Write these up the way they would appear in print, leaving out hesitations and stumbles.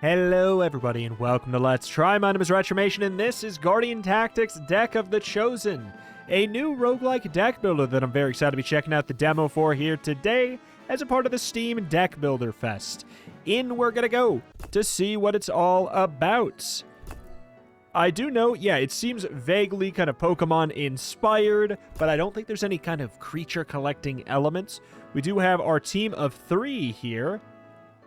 Hello everybody and welcome to Let's Try. My name is Retromation and this is Guardian Tactics Deck of the Chosen, a new roguelike deck builder that I'm very excited to be checking out the demo for here today as a part of the Steam Deck Builder Fest. In we're gonna go to see what it's all about. I do know, yeah, it seems vaguely kind of Pokemon inspired, but I don't think there's any kind of creature collecting elements. We do have our team of 3 here.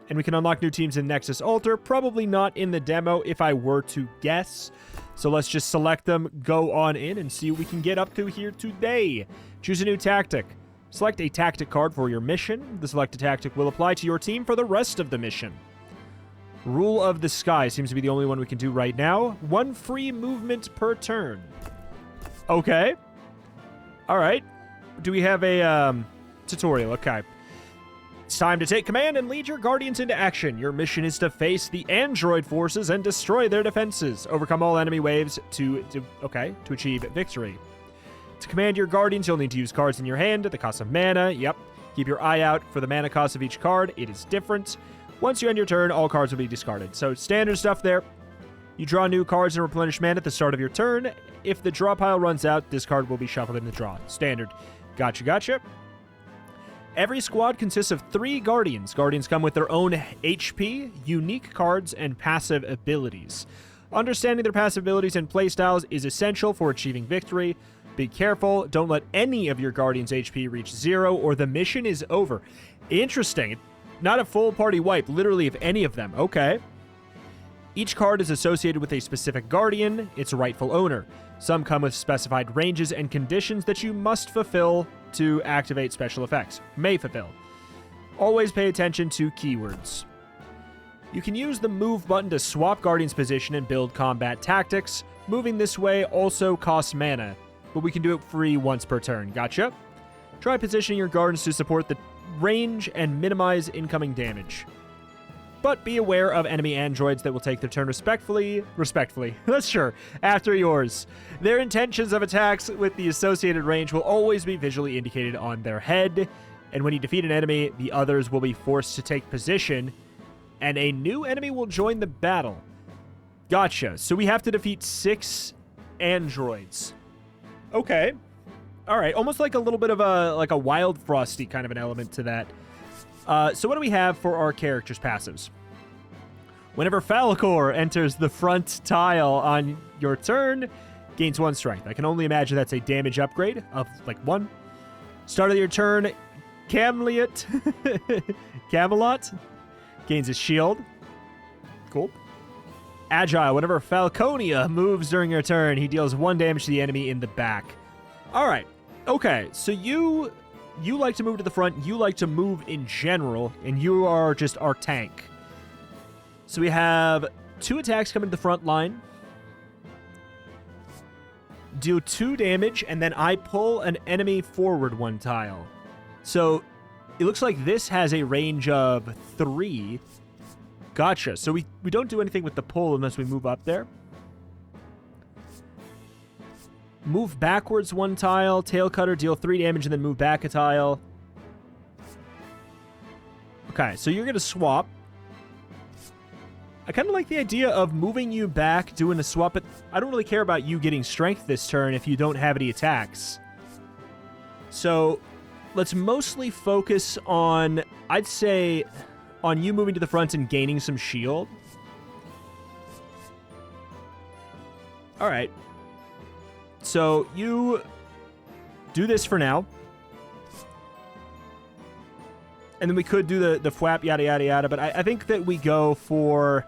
And we can unlock new teams in Nexus Altar. Probably not in the demo if I were to guess. So let's just select them, go on in, and see what we can get up to here today. Choose a new tactic. Select a tactic card for your mission. The selected tactic will apply to your team for the rest of the mission. Rule of the Sky seems to be the only one we can do right now. 1 free movement per turn. Okay. All right. Do we have a tutorial? Okay. It's time to take command and lead your Guardians into action. Your mission is to face the android forces and destroy their defenses. Overcome all enemy waves to achieve victory. To command your Guardians, you'll need to use cards in your hand at the cost of mana. Yep. Keep your eye out for the mana cost of each card. It is different. Once you end your turn, all cards will be discarded. So standard stuff there. You draw new cards and replenish mana at the start of your turn. If the draw pile runs out, this card will be shuffled in the draw. Standard. Gotcha. Every squad consists of 3 Guardians. Guardians come with their own HP, unique cards, and passive abilities. Understanding their passive abilities and playstyles is essential for achieving victory. Be careful, don't let any of your Guardians' HP reach 0 or the mission is over. Interesting. Not a full party wipe, literally of any of them. Okay. Each card is associated with a specific Guardian, its rightful owner. Some come with specified ranges and conditions that you must fulfill to activate special effects. May fulfill. Always pay attention to keywords. You can use the move button to swap Guardian's position and build combat tactics. Moving this way also costs mana, but we can do it free once per turn. Gotcha. Try positioning your Guardians to support the range and minimize incoming damage. But be aware of enemy androids that will take their turn respectfully, that's sure, after yours. Their intentions of attacks with the associated range will always be visually indicated on their head, and when you defeat an enemy, the others will be forced to take position, and a new enemy will join the battle. Gotcha. So we have to defeat 6 androids. Okay. All right. Almost like a little bit of a Wild Frosty kind of an element to that. So what do we have for our characters' passives? Whenever Falcor enters the front tile on your turn, gains 1 strength. I can only imagine that's a damage upgrade of, 1. Start of your turn, Camelot gains a shield. Cool. Agile. Whenever Falconia moves during your turn, he deals 1 damage to the enemy in the back. All right. Okay, so you like to move to the front, you like to move in general, and you are just our tank. So we have 2 attacks coming to the front line. Deal 2 damage, and then I pull an enemy forward 1 tile. So it looks like this has a range of 3. Gotcha. So we don't do anything with the pull unless we move up there. Move backwards 1 tile, Tail Cutter, deal 3 damage, and then move back a tile. Okay, so you're going to swap. I kind of like the idea of moving you back, doing a swap, but I don't really care about you getting strength this turn if you don't have any attacks. So let's mostly focus on, I'd say, on you moving to the front and gaining some shield. All right. So you do this for now. And then we could do the flap, yada, yada, yada. But I think that we go for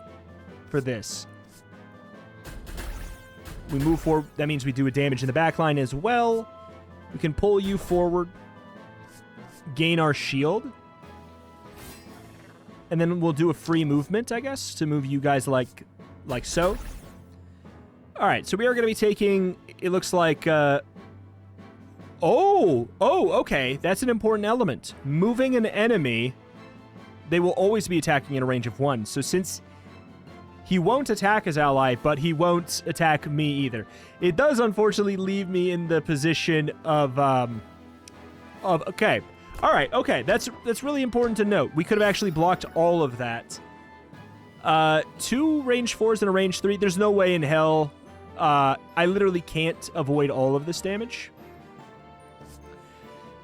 this. We move forward. That means we do a damage in the back line as well. We can pull you forward. Gain our shield. And then we'll do a free movement, I guess, to move you guys like so. All right, so we are going to be taking, it looks like, okay, that's an important element. Moving an enemy, they will always be attacking in a range of 1. So since he won't attack his ally, but he won't attack me either, it does unfortunately leave me in the position of okay. All right, okay, that's really important to note. We could have actually blocked all of that. 2 range 4s and a range 3. There's no way in hell. I literally can't avoid all of this damage.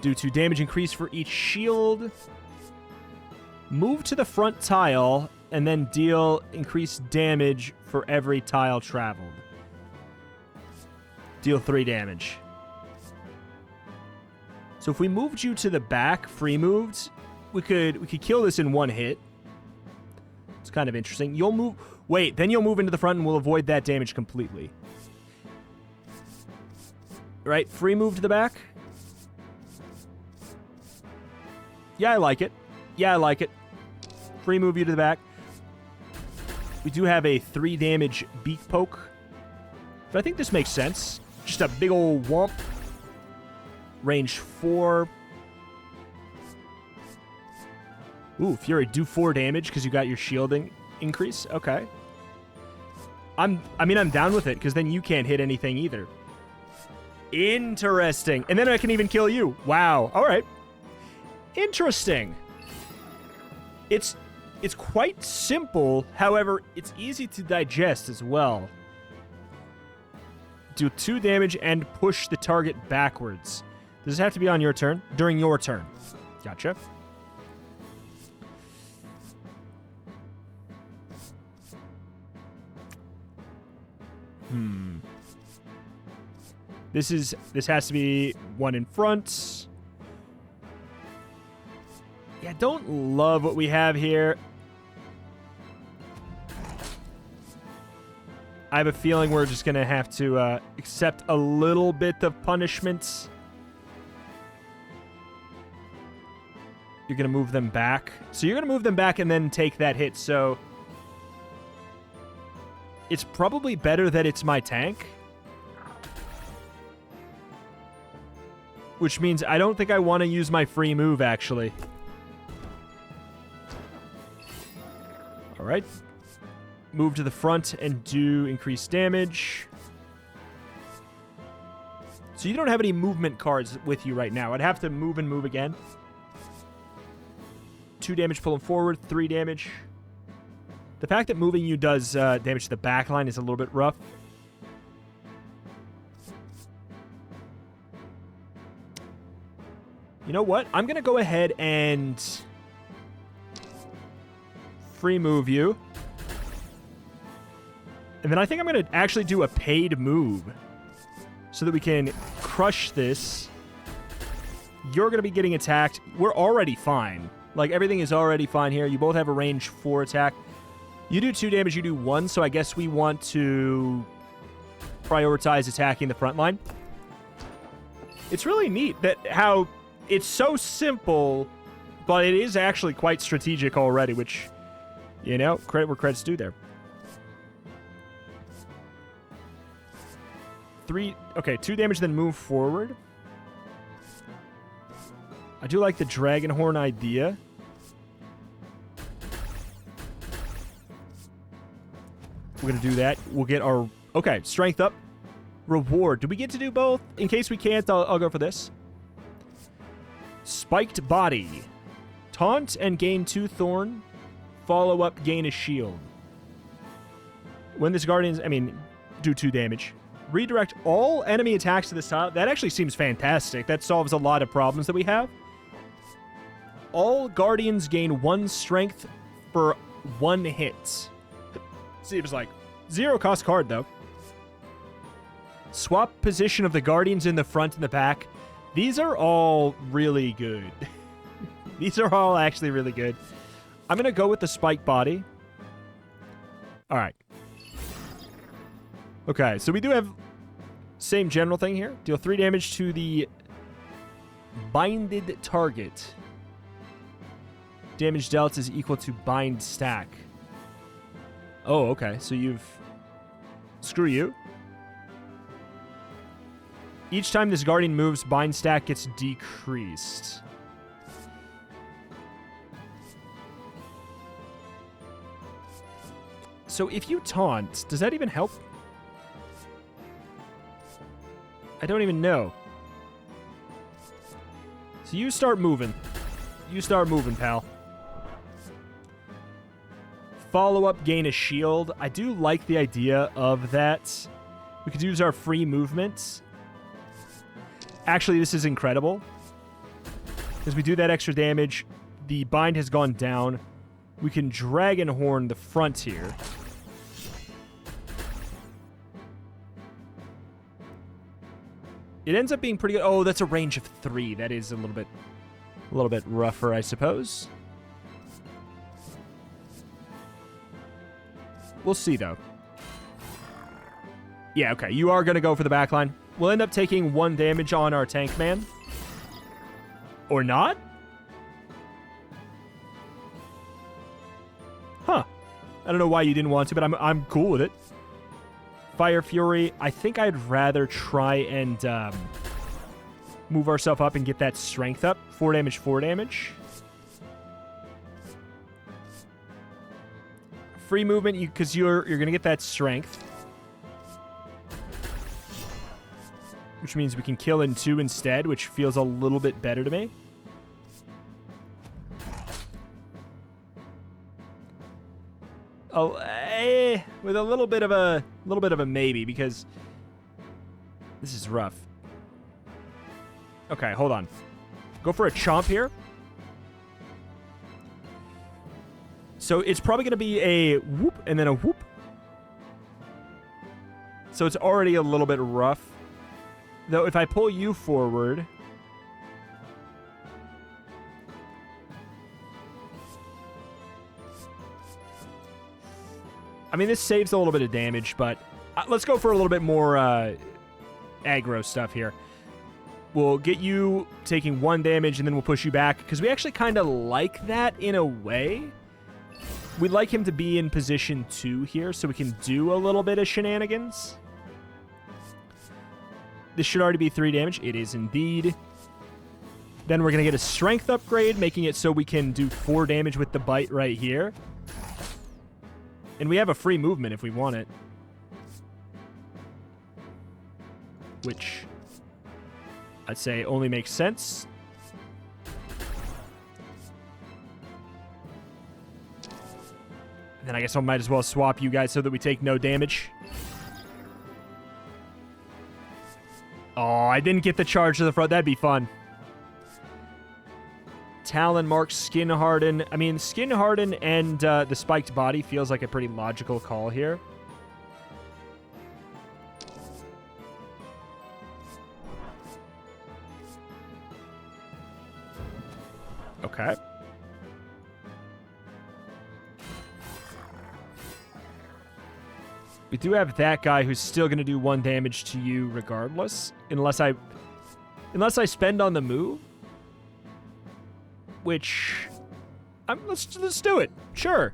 Due to damage increase for each shield. Move to the front tile and then deal increased damage for every tile traveled. Deal 3 damage. So if we moved you to the back, free moved, we could kill this in 1 hit. It's kind of interesting. You'll move... Wait, then you'll move into the front and we'll avoid that damage completely. Right, free move to the back. Yeah, I like it. Yeah, I like it. Free move you to the back. We do have a 3 damage beak poke. But I think this makes sense. Just a big old whomp. Range 4. Ooh, Fury, do 4 damage because you got your shielding increase. Okay. I mean, I'm down with it because then you can't hit anything either. Interesting. And then I can even kill you. Wow. All right. Interesting. It's quite simple. However, it's easy to digest as well. Do 2 damage and push the target backwards. Does it have to be on your turn? During your turn. Gotcha. This has to be 1 in front. Yeah, don't love what we have here. I have a feeling we're just going to have to accept a little bit of punishment. You're going to move them back. So you're going to move them back and then take that hit. So it's probably better that it's my tank. Which means I don't think I want to use my free move, actually. All right. Move to the front and do increased damage. So you don't have any movement cards with you right now. I'd have to move and move again. 2 damage pulling forward, 3 damage. The fact that moving you does damage to the back line is a little bit rough. You know what? I'm going to go ahead and free move you. And then I think I'm going to actually do a paid move so that we can crush this. You're going to be getting attacked. We're already fine. Like, everything is already fine here. You both have a range 4 attack. You do 2 damage, you do 1, so I guess we want to prioritize attacking the front line. It's really neat that how it's so simple, but it is actually quite strategic already, which, you know, credit where credit's due there. 2 damage, then move forward. I do like the Dragon Horn idea. We're going to do that. We'll get our... Okay, strength up. Reward. Do we get to do both? In case we can't, I'll go for this. Spiked Body. Taunt and gain 2 Thorn. Follow up, gain a shield. When this Guardian's... do 2 damage. Redirect all enemy attacks to this tile. That actually seems fantastic. That solves a lot of problems that we have. All Guardians gain 1 strength for 1 hit. Seems like 0 cost card, though. Swap position of the Guardians in the front and the back. These are all really good. These are all actually really good. I'm going to go with the Spike Body. All right. Okay, so we do have same general thing here. Deal 3 damage to the binded target. Damage dealt is equal to bind stack. Oh, okay. So you've... Screw you. Each time this Guardian moves, bind stack gets decreased. So if you taunt, does that even help? I don't even know. So you start moving. You start moving, pal. follow up, gain a shield. I do like the idea of that. We could use our free movement. Actually, this is incredible. As we do that extra damage, the bind has gone down. We can Dragon Horn the front here. It ends up being pretty good. Oh, that's a range of 3. That is a little bit rougher, I suppose. We'll see, though. Yeah, okay. You are going to go for the backline. We'll end up taking 1 damage on our tank man. Or not? Huh. I don't know why you didn't want to, but I'm cool with it. Fire Fury. I think I'd rather try and move ourselves up and get that strength up. 4 damage, 4 damage. Free movement, because you're going to get that strength. Which means we can kill in 2 instead, which feels a little bit better to me. Oh, with a little bit of a maybe, because this is rough. Okay, hold on. Go for a chomp here. So it's probably going to be a whoop and then a whoop. So it's already a little bit rough. Though if I pull you forward... I mean, this saves a little bit of damage, but let's go for a little bit more aggro stuff here. We'll get you taking 1 damage, and then we'll push you back, because we actually kind of like that in a way. We'd like him to be in position 2 here, so we can do a little bit of shenanigans. This should already be 3 damage. It is indeed. Then we're going to get a strength upgrade, making it so we can do 4 damage with the bite right here. And we have a free movement if we want it. Which I'd say only makes sense. And then I guess I might as well swap you guys so that we take no damage. Oh, I didn't get the charge to the front. That'd be fun. Talon Mark, Skin Harden. I mean, Skin Harden and the Spiked Body feels like a pretty logical call here. Okay. We do have that guy who's still going to do 1 damage to you regardless. Unless I spend on the move. Which... let's do it. Sure.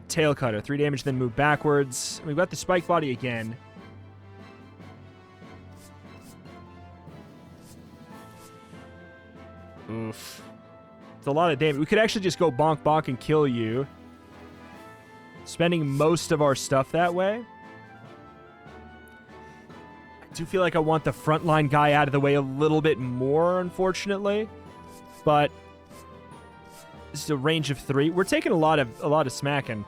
Tail Cutter. 3 damage, then move backwards. We've got the Spike Body again. Oof. It's a lot of damage. We could actually just go bonk bonk and kill you. Spending most of our stuff that way. I do feel like I want the frontline guy out of the way a little bit more, unfortunately. But this is a range of 3. We're taking a lot of smacking.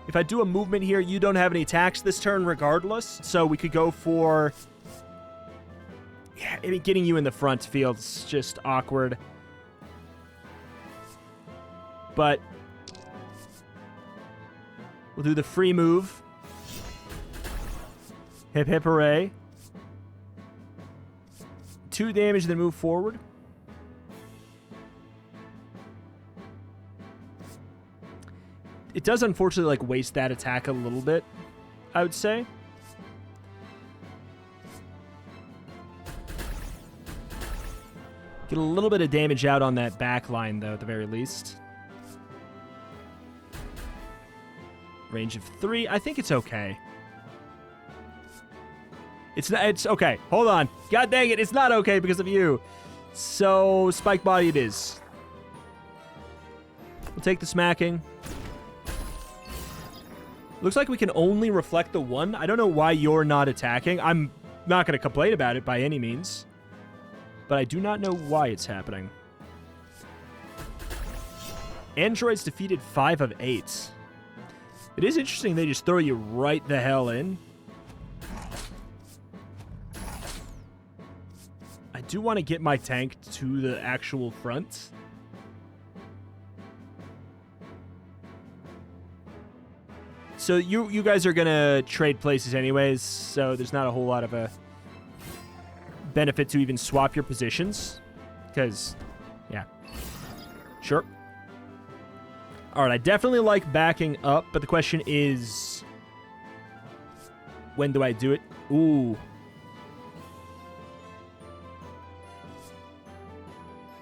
If I do a movement here, you don't have any attacks this turn regardless. So we could go for... yeah, I mean, getting you in the front feels just awkward. But we'll do the free move. Hip hip hooray. 2 damage, then move forward. It does unfortunately like waste that attack a little bit, I would say. Get a little bit of damage out on that back line though, at the very least. Range of 3. I think it's okay. It's okay. Hold on. God dang it. It's not okay because of you. So, Spike Body it is. We'll take the smacking. Looks like we can only reflect the 1. I don't know why you're not attacking. I'm not going to complain about it by any means. But I do not know why it's happening. Androids defeated 5 of 8. It is interesting they just throw you right the hell in. I do want to get my tank to the actual front. So you guys are going to trade places anyways, so there's not a whole lot of a benefit to even swap your positions. Because, yeah. Sure. All right, I definitely like backing up, but the question is, when do I do it? Ooh.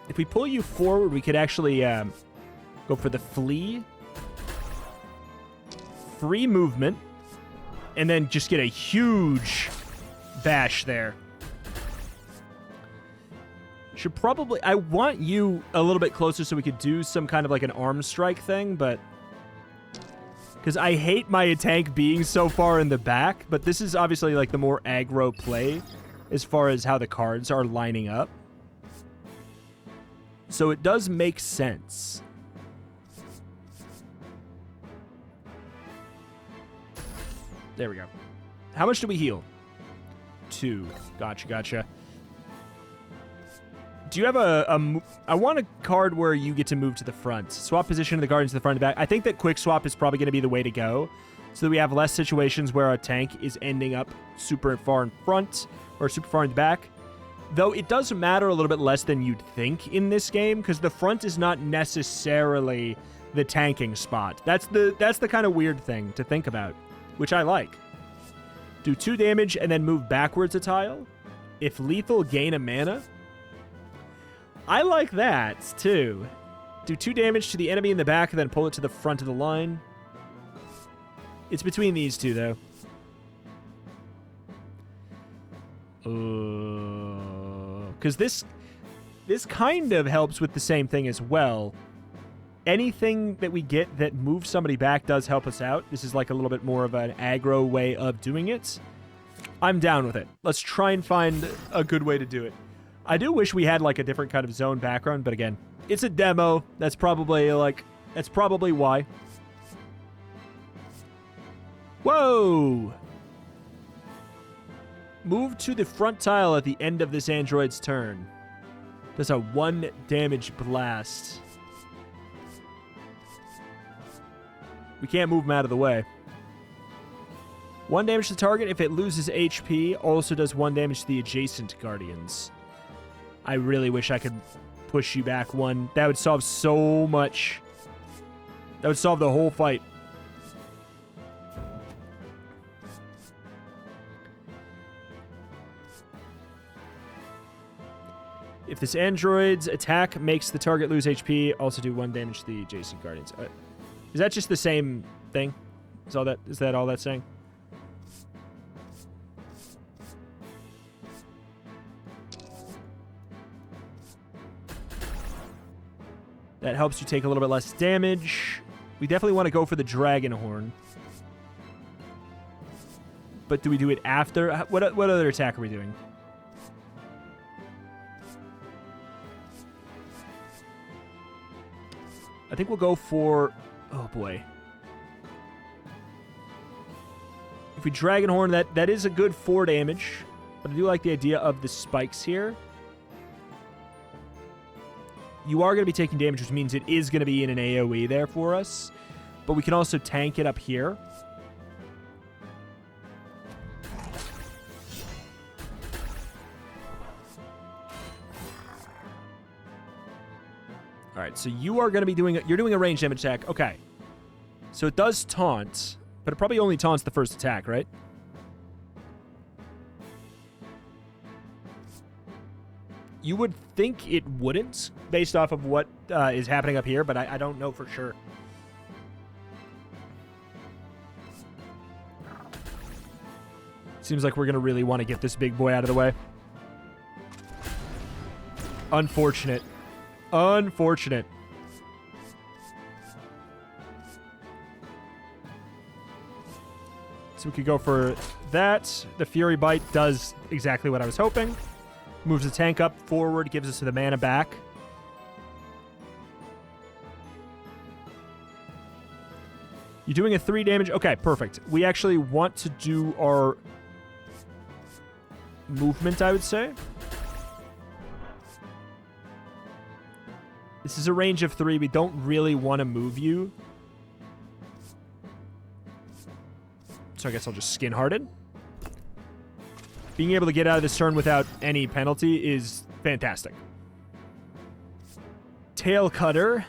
If we pull you forward, we could actually go for the flee. Free movement. And then just get a huge bash there. Should probably... I want you a little bit closer so we could do some kind of like an arm strike thing, but... Because I hate my tank being so far in the back, but this is obviously like the more aggro play as far as how the cards are lining up. So it does make sense. There we go. How much do we heal? 2. Gotcha. Do you have I want a card where you get to move to the front. Swap position of the Guardians to the front and back. I think that quick swap is probably going to be the way to go, so that we have less situations where our tank is ending up super far in front or super far in the back. Though it does matter a little bit less than you'd think in this game, because the front is not necessarily the tanking spot. That's the kind of weird thing to think about, which I like. Do 2 damage and then move backwards a tile. If lethal, gain a mana. I like that, too. Do 2 damage to the enemy in the back and then pull it to the front of the line. It's between these two, though. Because this kind of helps with the same thing as well. Anything that we get that moves somebody back does help us out. This is like a little bit more of an aggro way of doing it. I'm down with it. Let's try and find a good way to do it. I do wish we had like a different kind of zone background, but again, it's a demo. That's probably why. Whoa! Move to the front tile at the end of this android's turn. Does a 1 damage blast. We can't move him out of the way. 1 damage to the target if it loses HP. Also does 1 damage to the adjacent guardians. I really wish I could push you back 1. That would solve so much. That would solve the whole fight. If this android's attack makes the target lose HP, also do 1 damage to the adjacent guardians. Is that just the same thing? Is that all that's saying? That helps you take a little bit less damage. We definitely want to go for the Dragon Horn. But do we do it after? What other attack are we doing? I think we'll go for... Oh, boy. If we Dragon Horn, that is a good 4 damage. But I do like the idea of the spikes here. You are going to be taking damage, which means it is going to be in an AoE there for us. But we can also tank it up here. All right, so you are going to be doing... You're doing a range damage attack. Okay. So it does taunt, but it probably only taunts the first attack, right? You would think it wouldn't, based off of what is happening up here, but I don't know for sure. Seems like we're going to really want to get this big boy out of the way. Unfortunate. Unfortunate. So we could go for that. The Fury Bite does exactly what I was hoping. Moves the tank up forward, gives us the mana back. You're doing a 3 damage. Okay, perfect. We actually want to do our movement, I would say. This is a range of 3. We don't really want to move you. So I guess I'll just Skin Harden. Being able to get out of this turn without any penalty is fantastic. Tail Cutter.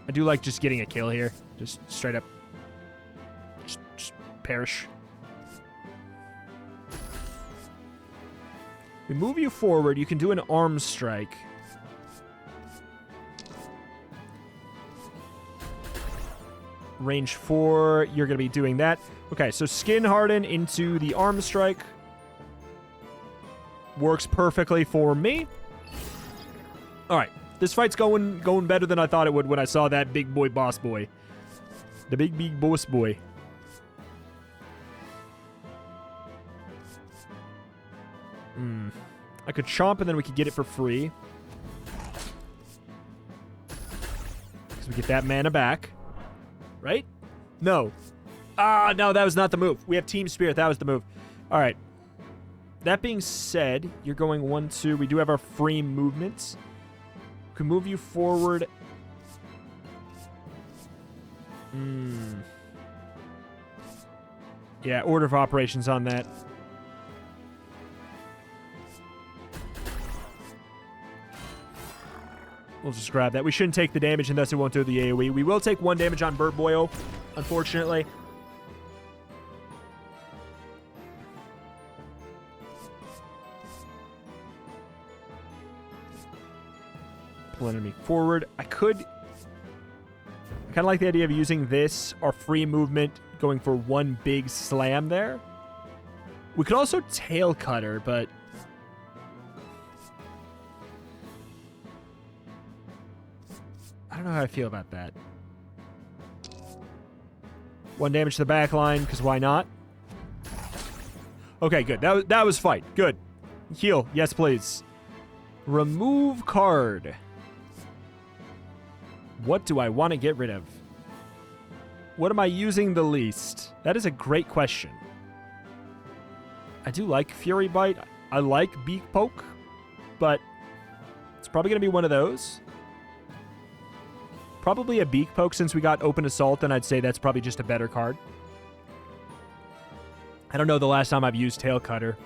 I do like just getting a kill here. Just straight up. Just perish. We move you forward. You can do an arm strike. Range 4, you're going to be doing that. Okay, so Skin Harden into the arm strike. Works perfectly for me. All right, this fight's going better than I thought it would when I saw that big boy boss boy. The big boss boy. I could chomp and then we could get it for free. Because we get that mana back. Right? No. No, that was not the move. We have Team Spirit. That was the move. All right. That being said, you're going 1, 2. We do have our free movements. We can move you forward. Yeah, order of operations on that. We'll just grab that. We shouldn't take the damage, and thus it won't do the AoE. We will take 1 damage on Bird Boyo, unfortunately. Pull enemy forward. I kind of like the idea of using this, our free movement, going for 1 big slam there. We could also Tail Cutter, but I don't know how I feel about that. 1 damage to the back line, because why not? Okay, good. That was fight. Good. Heal. Yes, please. Remove card. What do I want to get rid of? What am I using the least? That is a great question. I do like Fury Bite. I like Beak Poke, but it's probably going to be one of those. Probably a Beak Poke since we got Open Assault, and I'd say that's probably just a better card. I don't know the last time I've used Tail Cutter.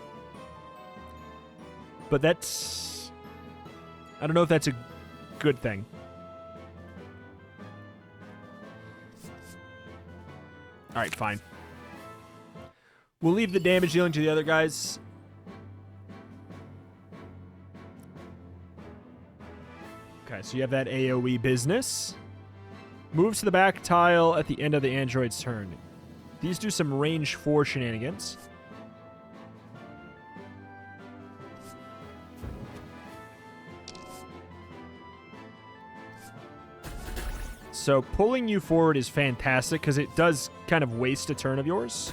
But that's... I don't know if that's a good thing. Alright, fine. We'll leave the damage dealing to the other guys. Okay, so you have that AoE business. Moves to the back tile at the end of the android's turn. These do some range 4 shenanigans. So pulling you forward is fantastic because it does kind of waste a turn of yours.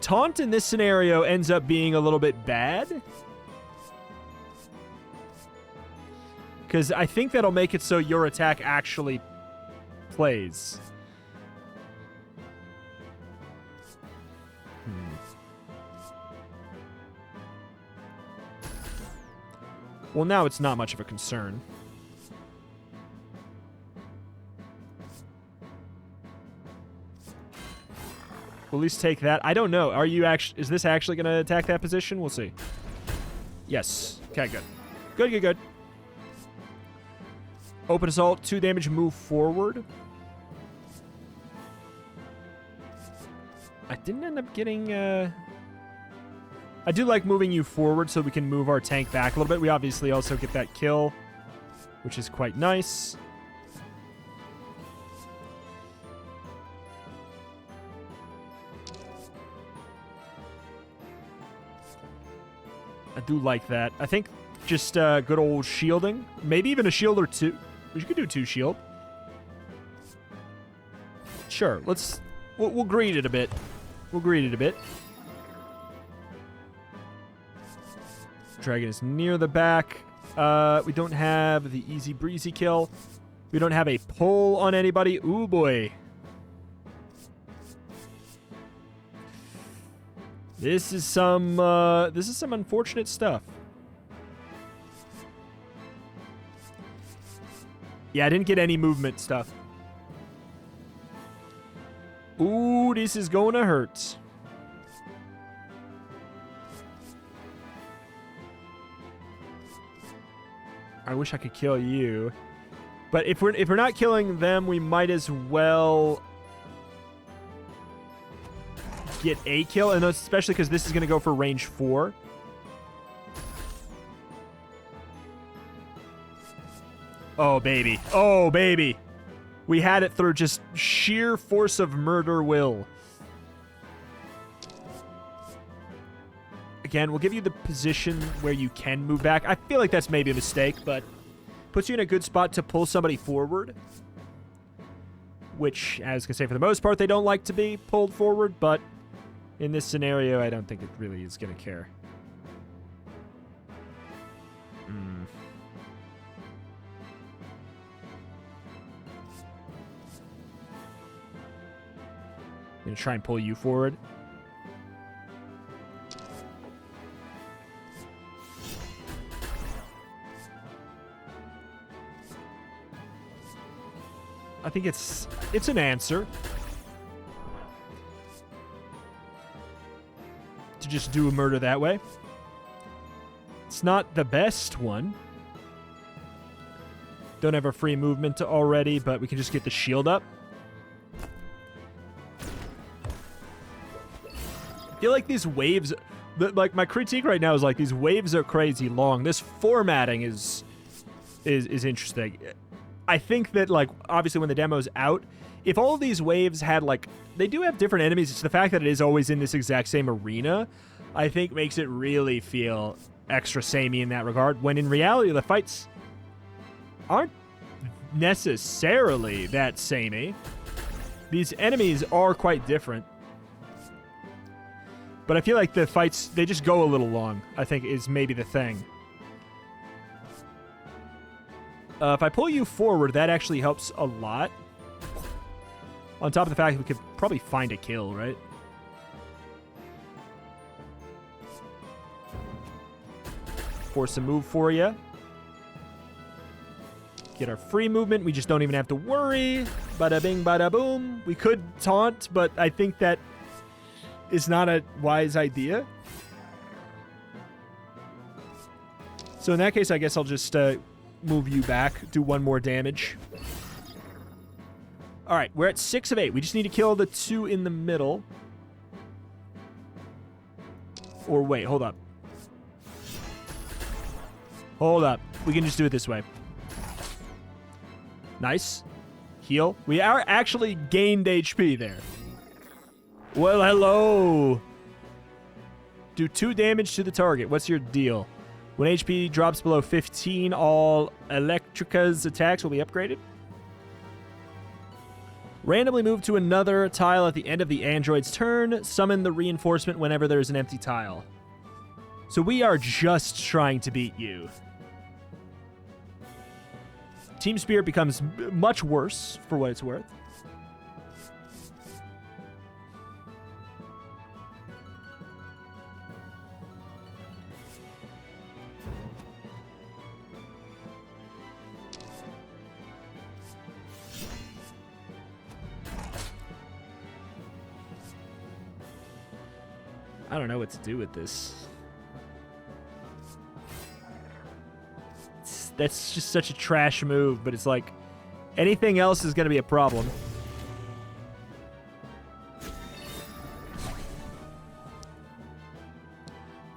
Taunt in this scenario ends up being a little bit bad. Because I think that'll make it so your attack actually plays. Well, now it's not much of a concern. We'll at least take that. I don't know. Are you actually... Is this actually going to attack that position? We'll see. Yes. Okay, good. Good, good, good. Open Assault, 2 damage, move forward. I didn't end up getting... I do like moving you forward so we can move our tank back a little bit. We obviously also get that kill, which is quite nice. I do like that. I think just good old shielding. Maybe even a shield or 2. We could do 2 shield. Sure, let's... We'll greed it a bit. We'll greed it a bit. Dragon is near the back. We don't have the easy breezy kill. We don't have a pull on anybody. Ooh, boy. This is some unfortunate stuff. Yeah, I didn't get any movement stuff. Ooh, this is gonna hurt. I wish I could kill you. But if we're not killing them, we might as well get a kill, and especially because this is going to go for range 4. Oh, baby. Oh, baby. We had it through just sheer force of murder will. Again, we'll give you the position where you can move back. I feel like that's maybe a mistake, but puts you in a good spot to pull somebody forward. Which, as I can say, for the most part, they don't like to be pulled forward, but in this scenario, I don't think it really is going to care. I'm going to try and pull you forward. I think it's an answer to just do a murder that way. It's not the best one. Don't have a free movement already, but we can just get the shield up. I feel like these waves, like my critique right now is like these waves are crazy long. This formatting is interesting. I think that, like, obviously when the demo's out, if all of these waves had, like, they do have different enemies, it's the fact that it is always in this exact same arena, I think makes it really feel extra samey in that regard, when in reality the fights aren't necessarily that samey. These enemies are quite different. But I feel like the fights, they just go a little long, I think is maybe the thing. If I pull you forward, that actually helps a lot. On top of the fact that we could probably find a kill, right? Force a move for you. Get our free movement. We just don't even have to worry. Bada bing, bada boom. We could taunt, but I think that is not a wise idea. So in that case, I guess I'll just move you back, do 1 more damage. All right, we're at 6 of 8. We just need to kill the 2 in the middle. Or wait, hold up. Hold up. We can just do it this way. Nice. Heal. We are actually gained HP there. Well, hello. Do 2 damage to the target. What's your deal? When HP drops below 15, all Electrica's attacks will be upgraded. Randomly move to another tile at the end of the android's turn. Summon the reinforcement whenever there's an empty tile. So we are just trying to beat you. Team Spirit becomes much worse for what it's worth. I don't know what to do with this. That's just such a trash move, but it's like anything else is going to be a problem.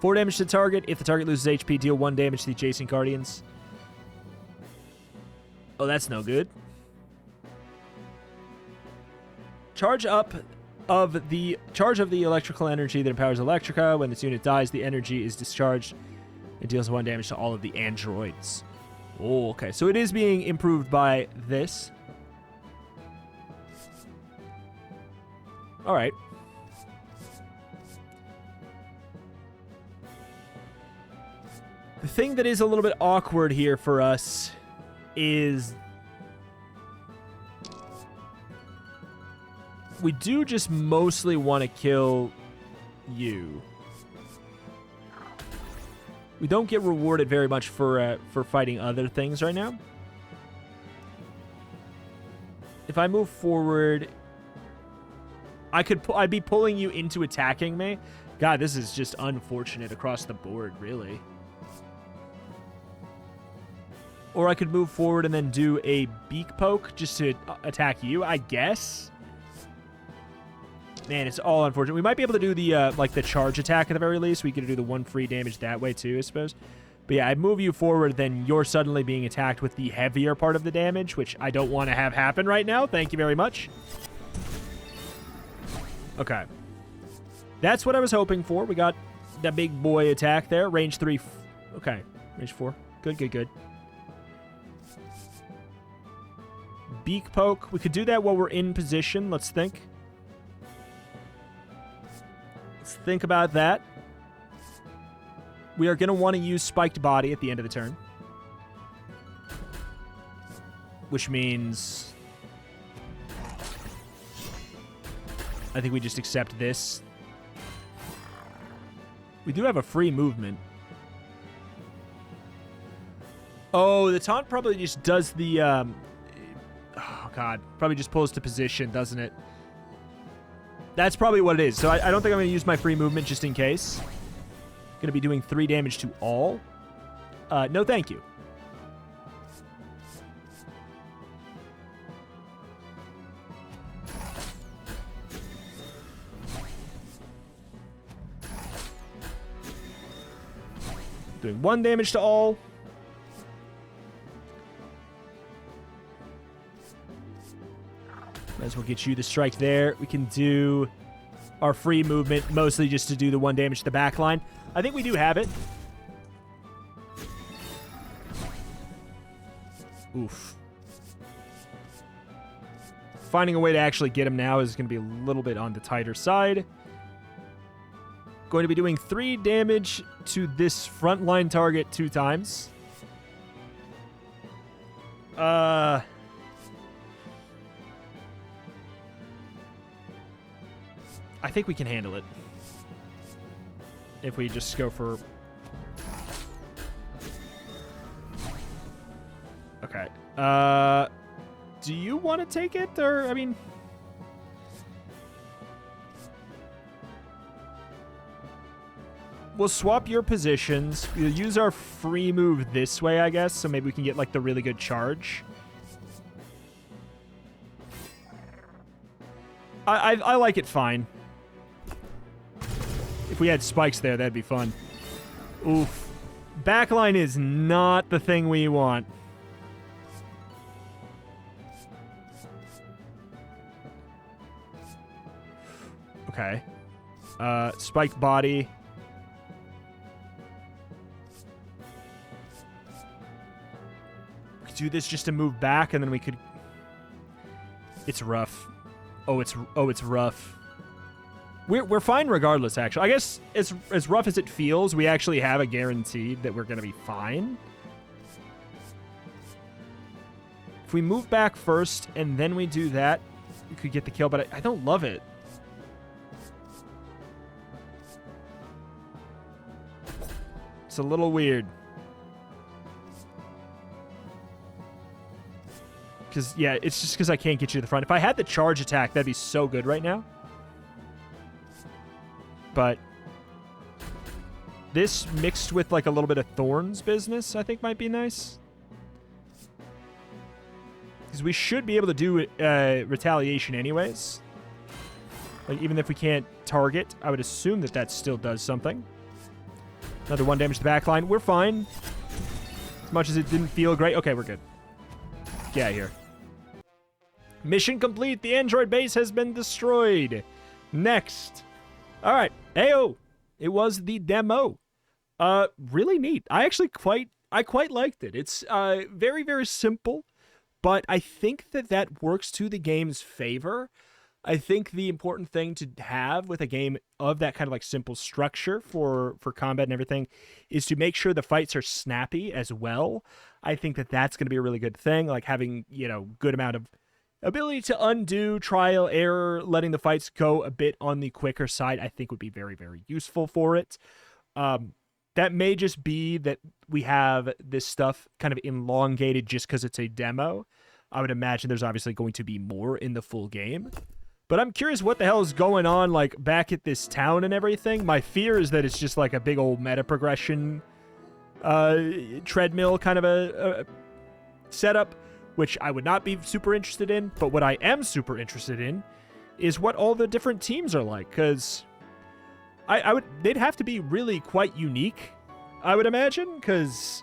Four damage to the target. If the target loses HP, deal 1 damage to the adjacent guardians. Oh, that's no good. Charge of the electrical energy that empowers Electrica. When this unit dies, the energy is discharged and deals 1 damage to all of the androids. Oh, okay. So it is being improved by this. All right. The thing that is a little bit awkward here for us is we do just mostly want to kill you. We don't get rewarded very much for fighting other things right now. If I move forward, I'd be pulling you into attacking me. God, this is just unfortunate across the board, really. Or I could move forward and then do a beak poke just to attack you, I guess. Man, it's all unfortunate. We might be able to do the like the charge attack at the very least. We could do the 1 free damage that way too, I suppose. But yeah, I move you forward, then you're suddenly being attacked with the heavier part of the damage, which I don't want to have happen right now. Thank you very much. Okay. That's what I was hoping for. We got that big boy attack there. Range 3. Okay. Range 4. Good, good, good. Beak poke. We could do that while we're in position. Let's think. Let's think about that. We are going to want to use Spiked Body at the end of the turn. Which means I think we just accept this. We do have a free movement. Oh, the taunt probably just does the... oh, God. Probably just pulls to position, doesn't it? That's probably what it is. So I don't think I'm going to use my free movement just in case. Going to be doing 3 damage to all. No, thank you. Doing 1 damage to all. Might as well get you the strike there. We can do our free movement, mostly just to do the 1 damage to the back line. I think we do have it. Oof. Finding a way to actually get him now is going to be a little bit on the tighter side. Going to be doing 3 damage to this frontline target 2 times. I think we can handle it. If we just go for... Okay. Do you want to take it? Or, I mean... We'll swap your positions. We'll use our free move this way, I guess, so maybe we can get, like, the really good charge. I like it fine. If we had spikes there, that'd be fun. Oof. Backline is not the thing we want. Okay. Spiked body. We could do this just to move back, and then we could... It's rough. Oh, it's rough. We're fine regardless, actually. I guess as rough as it feels, we actually have a guarantee that we're going to be fine. If we move back first and then we do that, we could get the kill, but I don't love it. It's a little weird. Because, yeah, it's just because I can't get you to the front. If I had the charge attack, that'd be so good right now. But this mixed with like a little bit of Thorns business, I think might be nice. Because we should be able to do retaliation anyways. Like even if we can't target, I would assume that still does something. Another 1 damage to the back line. We're fine. As much as it didn't feel great. Okay, we're good. Get out of here. Mission complete. The android base has been destroyed. Next. All right. Ayo. It was the demo. Really neat. I quite liked it. It's very, very simple, but I think that works to the game's favor. I think the important thing to have with a game of that kind of like simple structure for combat and everything is to make sure the fights are snappy as well. I think that that's going to be a really good thing, like having, good amount of ability to undo, trial, error, letting the fights go a bit on the quicker side, I think would be very, very useful for it. That may just be that we have this stuff kind of elongated just because it's a demo. I would imagine there's obviously going to be more in the full game. But I'm curious what the hell is going on, like, back at this town and everything. My fear is that it's just like a big old meta progression treadmill kind of a setup, which I would not be super interested in. But what I am super interested in is what all the different teams are like, because they'd have to be really quite unique, I would imagine, because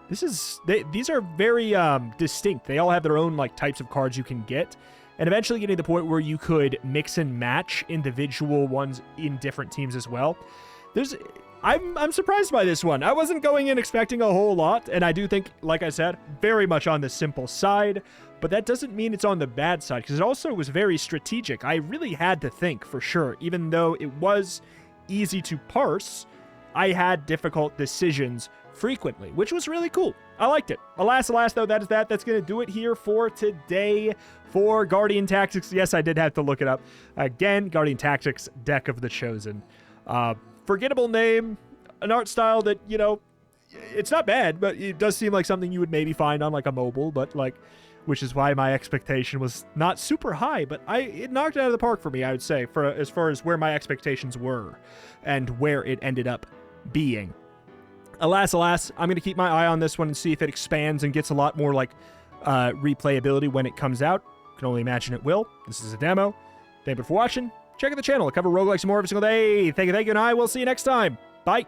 these are very distinct. They all have their own like types of cards you can get. And eventually getting to the point where you could mix and match individual ones in different teams as well. I'm surprised by this one. I wasn't going in expecting a whole lot, and I do think, like I said, very much on the simple side, but that doesn't mean it's on the bad side, because it also was very strategic. I really had to think, for sure. Even though it was easy to parse, I had difficult decisions frequently, which was really cool. I liked it. Alas, though, that is that. That's going to do it here for today for Guardian Tactics. Yes, I did have to look it up. Again, Guardian Tactics, Deck of the Chosen. Forgettable name, an art style that, it's not bad, but it does seem like something you would maybe find on like a mobile, but like, which is why my expectation was not super high, but it knocked it out of the park for me, I would say, for as far as where my expectations were and where it ended up being. Alas, I'm going to keep my eye on this one and see if it expands and gets a lot more like replayability when it comes out. Can only imagine it will. This is a demo. Thank you for watching. Check out the channel. I cover roguelikes more every single day. Thank you, and I will see you next time. Bye.